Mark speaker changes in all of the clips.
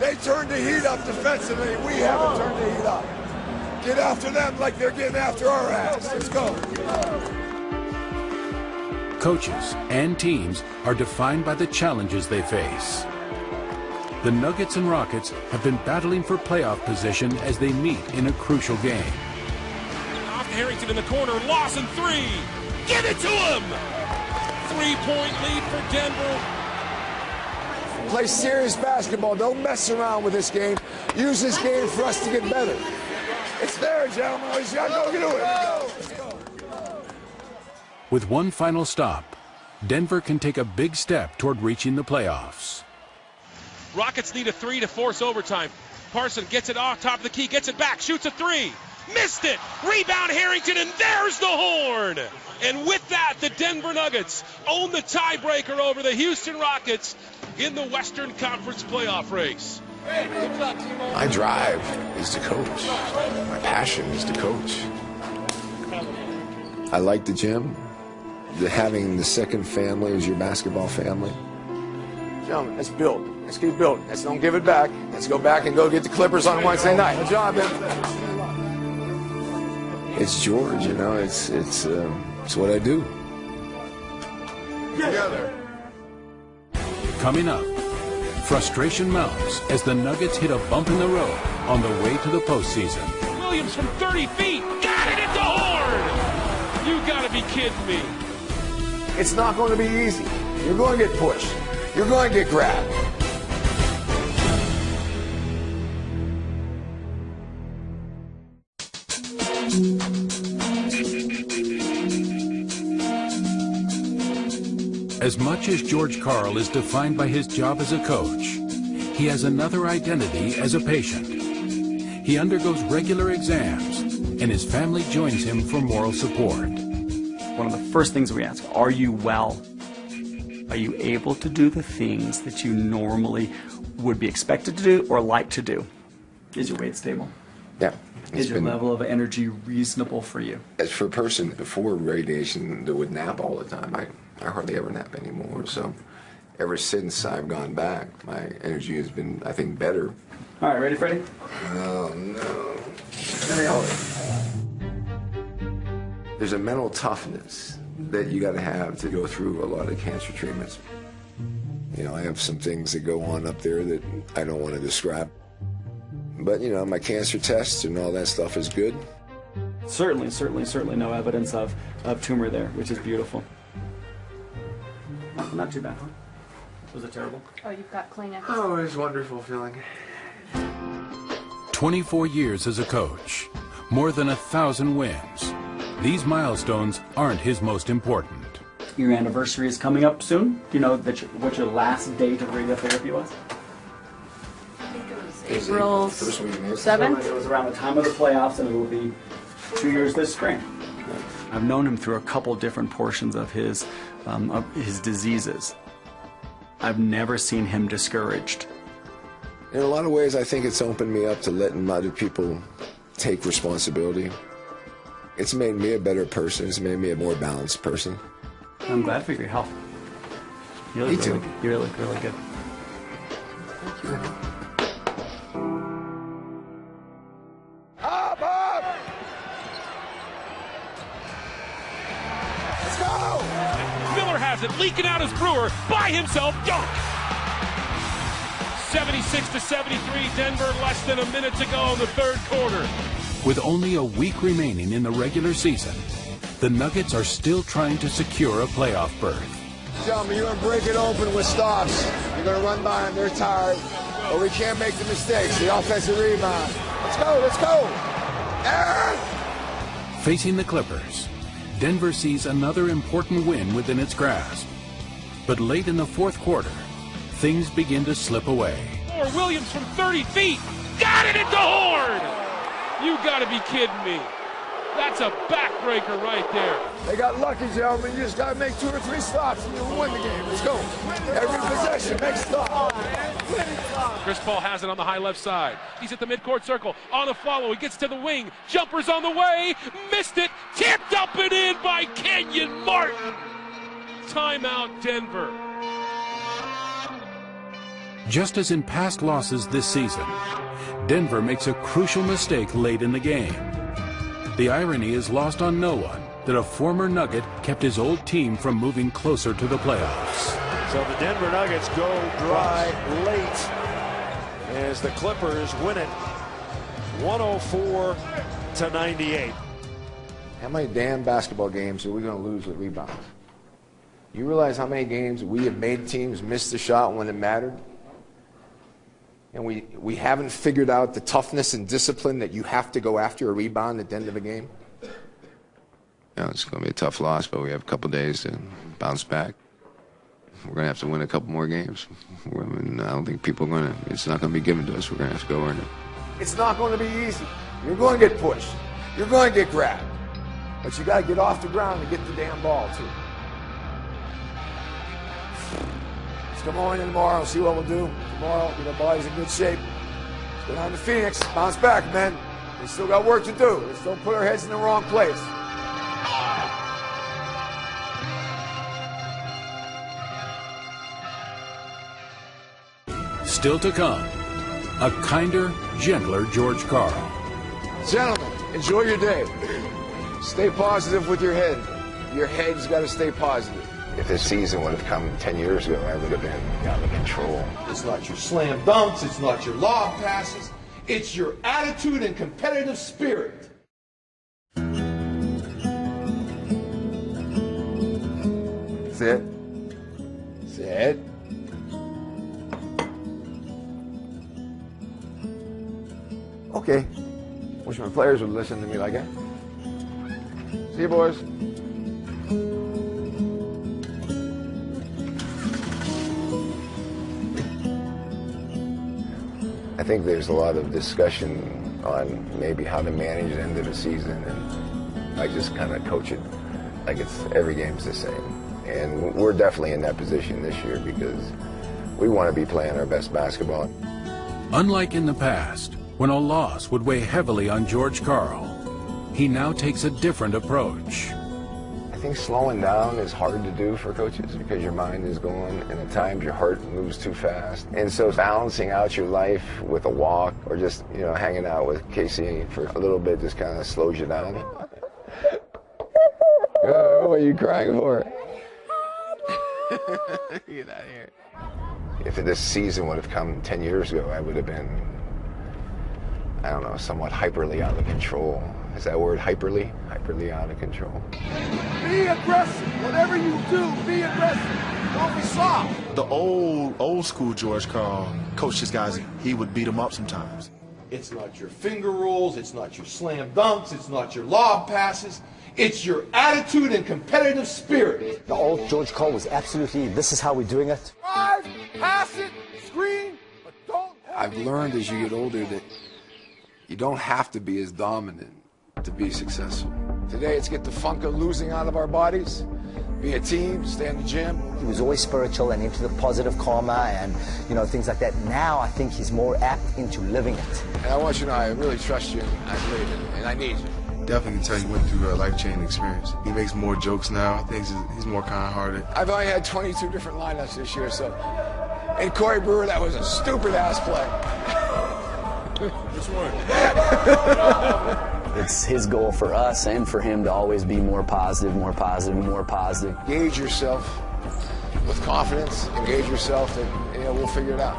Speaker 1: They turned the heat up defensively. We haven't turned the heat up. Get after them like they're getting after our ass. Let's go.
Speaker 2: Coaches and teams are defined by the challenges they face. The Nuggets and Rockets have been battling for playoff position as they meet in a crucial game.
Speaker 3: Off to Harrington in the corner, Lawson three. Give it to him! 3-point lead for Denver.
Speaker 1: Play serious basketball. Don't mess around with this game. Use this game for us to get better. It's there, gentlemen. We just gotta go do it. Let's go.
Speaker 2: With one final stop, Denver can take a big step toward reaching the playoffs.
Speaker 3: Rockets need a three to force overtime. Parson gets it off top of the key, gets it back, shoots a three. Missed it! Rebound Harrington, and there's the horn! And with that, the Denver Nuggets own the tiebreaker over the Houston Rockets in the Western Conference playoff race.
Speaker 4: My drive is to coach. My passion is to coach. I like the gym. Having the second family as your basketball family.
Speaker 1: Gentlemen, let's build. Let's keep building. Let's don't give it back. Let's go back and go get the Clippers on Wednesday night. Good job, man.
Speaker 4: It's George, you know. It's what I do.
Speaker 1: Together.
Speaker 2: Coming up, frustration mounts as the Nuggets hit a bump in the road on the way to the postseason.
Speaker 3: Williams from 30 feet, got it at the horn! You gotta be kidding me.
Speaker 1: It's not going to be easy. You're going to get pushed. You're going to get grabbed.
Speaker 2: As much as George Karl is defined by his job as a coach, he has another identity as a patient. He undergoes regular exams, and his family joins him for moral support.
Speaker 5: One of the first things we ask, are you well? Are you able to do the things that you normally would be expected to do or like to do? Is your weight stable?
Speaker 4: Yeah.
Speaker 5: Is your level of energy reasonable for you?
Speaker 4: As for a person before radiation that would nap all the time, I hardly ever nap anymore. So ever since I've gone back, my energy has been, I think, better.
Speaker 5: All right, ready, Freddie?
Speaker 4: Oh, no. There's a mental toughness that you got to have to go through a lot of cancer treatments. You know, I have some things that go on up there that I don't want to describe. But, you know, my cancer tests and all that stuff is good.
Speaker 5: Certainly no evidence of tumor there, which is beautiful. Not too bad, huh? Was it terrible?
Speaker 6: Oh, you've got Kleenex.
Speaker 4: Oh, it's a wonderful feeling.
Speaker 2: 24 years as a coach, more than 1,000 wins. These milestones aren't his most important.
Speaker 5: Your anniversary is coming up soon. Do you know what your last date of radiotherapy was?
Speaker 6: I think it was April 7th.
Speaker 5: It was around the time of the playoffs, and it will be 2 years this spring. I've known him through a couple different portions of his diseases. I've never seen him discouraged.
Speaker 4: In a lot of ways, I think it's opened me up to letting other people take responsibility. It's made me a better person. It's made me a more balanced person.
Speaker 5: I'm glad for your health. You look really good. You look really good.
Speaker 4: Thank you.
Speaker 1: Up, up! Let's go!
Speaker 3: Miller has it, leaking out as Brewer by himself, dunk! 76-73, Denver less than a minute to go in the third quarter.
Speaker 2: With only a week remaining in the regular season, the Nuggets are still trying to secure a playoff berth.
Speaker 1: Gentlemen, you're going to break it open with stops. You're going to run by them. They're tired. But we can't make the mistakes. The offensive rebound. Let's go. Let's go. Aaron!
Speaker 2: Facing the Clippers, Denver sees another important win within its grasp. But late in the fourth quarter, things begin to slip away.
Speaker 3: Or Williams from 30 feet. Got it at the horn! You gotta be kidding me. That's a backbreaker right there.
Speaker 1: They got lucky, gentlemen. You just got to make 2 or 3 stops and you'll win the game. Let's go. Every possession, make stop.
Speaker 3: Chris Paul has it on the high left side. He's at the midcourt circle. On a follow. He gets to the wing. Jumper's on the way. Missed it. Tipped up and in by Kenyon Martin. Timeout, Denver.
Speaker 2: Just as in past losses this season, Denver makes a crucial mistake late in the game. The irony is lost on no one that a former Nugget kept his old team from moving closer to the playoffs.
Speaker 7: So the Denver Nuggets go dry late as the Clippers win it 104-98.
Speaker 4: How many damn basketball games are we going to lose with rebounds? You realize how many games we have made teams miss the shot when it mattered? And we haven't figured out the toughness and discipline that you have to go after a rebound at the end of a game?
Speaker 8: It's going to be a tough loss, but we have a couple days to bounce back. We're going to have to win a couple more games. I don't think people are going to, it's not going to be given to us. We're going to have to go earn it.
Speaker 1: It's not going to be easy. You're going to get pushed. You're going to get grabbed. But you got to get off the ground and get the damn ball, too. Let's come on in tomorrow and see what we'll do. Tomorrow, get our bodies in good shape. Let's go down to Phoenix. Bounce back, man. We still got work to do. Let's don't put our heads in the wrong place.
Speaker 2: Still to come, a kinder, gentler George Karl.
Speaker 1: Gentlemen, enjoy your day. Stay positive with your head. Your head's got to stay positive.
Speaker 4: If this season would have come 10 years ago, I would have been out of control.
Speaker 1: It's not your slam dunks. It's not your lob passes. It's your attitude and competitive spirit. Sit. Sit. Okay. Wish my players would listen to me like that. See you, boys.
Speaker 4: I think there's a lot of discussion on maybe how to manage the end of the season, and I just kind of coach it like it's every game's the same. And we're definitely in that position this year because we want to be playing our best basketball.
Speaker 2: Unlike in the past, when a loss would weigh heavily on George Karl, he now takes a different approach.
Speaker 4: I think slowing down is hard to do for coaches because your mind is going, and at times your heart moves too fast. And so balancing out your life with a walk or just, hanging out with Casey for a little bit just kind of slows you down. What are you crying for? Get out of here. If this season would have come 10 years ago, I would have been, I don't know, somewhat hyperly out of control. Is that word hyperly? Hyperly out of control.
Speaker 1: Be aggressive. Whatever you do, be aggressive. Don't be soft.
Speaker 9: The old school George Karl coached his guys. He would beat them up sometimes.
Speaker 1: It's not your finger rolls. It's not your slam dunks. It's not your lob passes. It's your attitude and competitive spirit.
Speaker 10: The old George Karl was absolutely, this is how we're doing it.
Speaker 1: Drive, pass it, screen, but don't.
Speaker 4: I've learned as you get older that you don't have to be as dominant to be successful.
Speaker 1: Today, it's get the funk of losing out of our bodies, be a team, stay in the gym.
Speaker 10: He was always spiritual and into the positive karma and, things like that. Now I think he's more apt into living it.
Speaker 1: And I want you to know I really trust you, and I believe in you, and I need you.
Speaker 9: Definitely can tell you went through a life-changing experience. He makes more jokes now. I think he's more kind-hearted.
Speaker 1: I've only had 22 different lineups this year, so. And Corey Brewer, that was a stupid-ass play.
Speaker 9: Which one?
Speaker 11: It's his goal for us and for him to always be more positive, more positive, more positive.
Speaker 1: Engage yourself with confidence. Engage yourself, and we'll figure it out.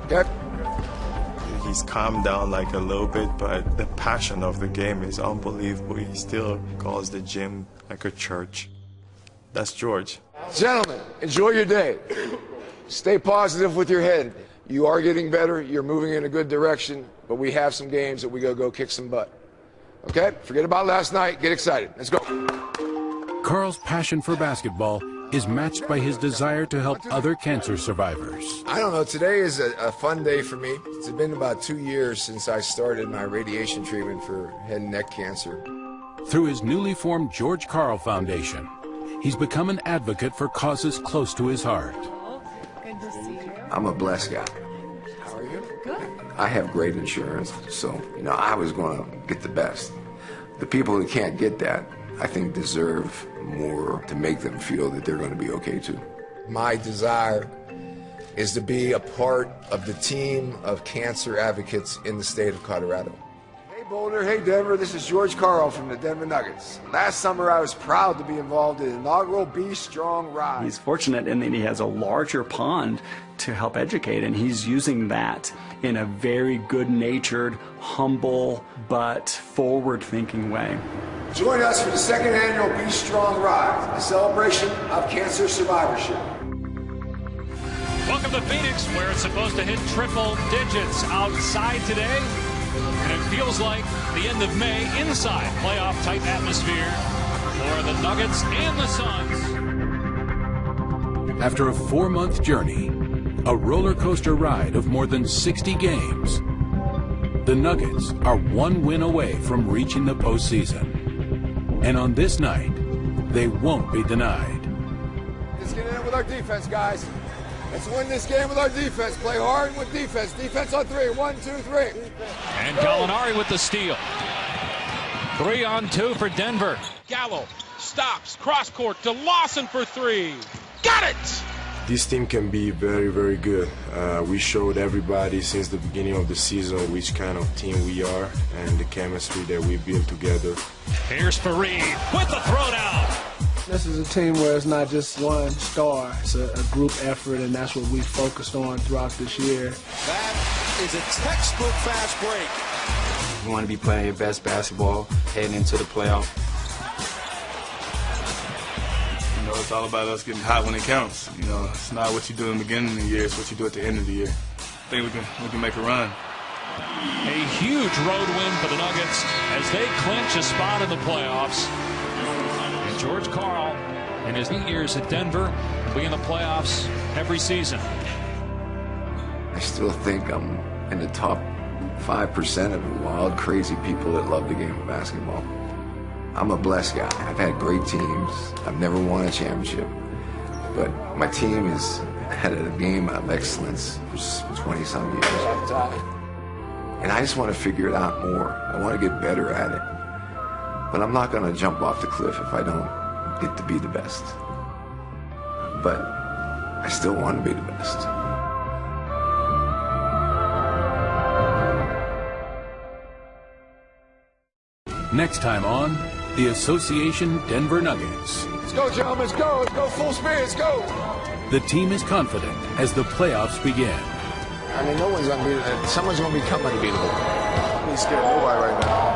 Speaker 1: Okay?
Speaker 12: He's calmed down like a little bit, but the passion of the game is unbelievable. He still calls the gym like a church. That's George.
Speaker 1: Gentlemen, enjoy your day. Stay positive with your head. You are getting better. You're moving in a good direction, but we have some games that we gotta go kick some butt. Okay? Forget about last night. Get excited. Let's go.
Speaker 2: Karl's passion for basketball is matched by his desire to help other cancer survivors.
Speaker 1: I don't know. Today is a fun day for me. It's been about 2 years since I started my radiation treatment for head and neck cancer.
Speaker 2: Through his newly formed George Karl Foundation, he's become an advocate for causes close to his heart.
Speaker 6: Good to see you.
Speaker 4: I'm a blessed guy.
Speaker 1: How are you?
Speaker 6: Good.
Speaker 4: I have great insurance, so, I was going to get the best. The people who can't get that, I think, deserve more to make them feel that they're going to be okay too.
Speaker 1: My desire is to be a part of the team of cancer advocates in the state of Colorado. Hey Boulder, hey Denver, this is George Karl from the Denver Nuggets. Last summer I was proud to be involved in the inaugural Be Strong Ride.
Speaker 5: He's fortunate in that he has a larger pond to help educate, and he's using that in a very good-natured, humble, but forward-thinking way.
Speaker 1: Join us for the second annual Be Strong Ride, a celebration of cancer survivorship.
Speaker 13: Welcome to Phoenix, where it's supposed to hit triple digits outside today. And it feels like the end of May inside. Playoff-type atmosphere for the Nuggets and the Suns.
Speaker 2: After a 4-month journey, a roller coaster ride of more than 60 games, the Nuggets are 1 win away from reaching the postseason. And on this night, they won't be denied.
Speaker 1: Let's get in with our defense, guys. Let's win this game with our defense. Play hard with defense. Defense on 3. 1, 2, 3.
Speaker 13: And Gallinari with the steal. 3 on 2 for Denver.
Speaker 3: Gallo stops, cross court to Lawson for 3. Got it!
Speaker 9: This team can be very, very good. We showed everybody since the beginning of the season which kind of team we are and the chemistry that we built together.
Speaker 13: Here's Fareed with the throwdown.
Speaker 14: This is a team where it's not just one star. It's a group effort, and that's what we focused on throughout this year.
Speaker 7: That is a textbook fast break.
Speaker 15: You want to be playing your best basketball heading into the playoff.
Speaker 9: You know, it's all about us getting hot when it counts. You know, it's not what you do in the beginning of the year, it's what you do at the end of the year. I think we can make a run.
Speaker 13: A huge road win for the Nuggets as they clinch a spot in the playoffs. And George Karl, in his 8 years at Denver, will be in the playoffs every season.
Speaker 4: I still think I'm in the top 5% of the wild, crazy people that love the game of basketball. I'm a blessed guy. I've had great teams. I've never won a championship. But my team is had a game of excellence for 20-some years. And I just want to figure it out more. I want to get better at it. But I'm not going to jump off the cliff if I don't get to be the best. But I still want to be the best.
Speaker 2: Next time on the Association Denver Nuggets.
Speaker 1: Let's go, gentlemen. Let's go. Let's go full speed. Let's go.
Speaker 2: The team is confident as the playoffs begin.
Speaker 1: I mean, no one's unbeatable. Someone's going to become unbeatable.
Speaker 9: I'm not scared of nobody right now.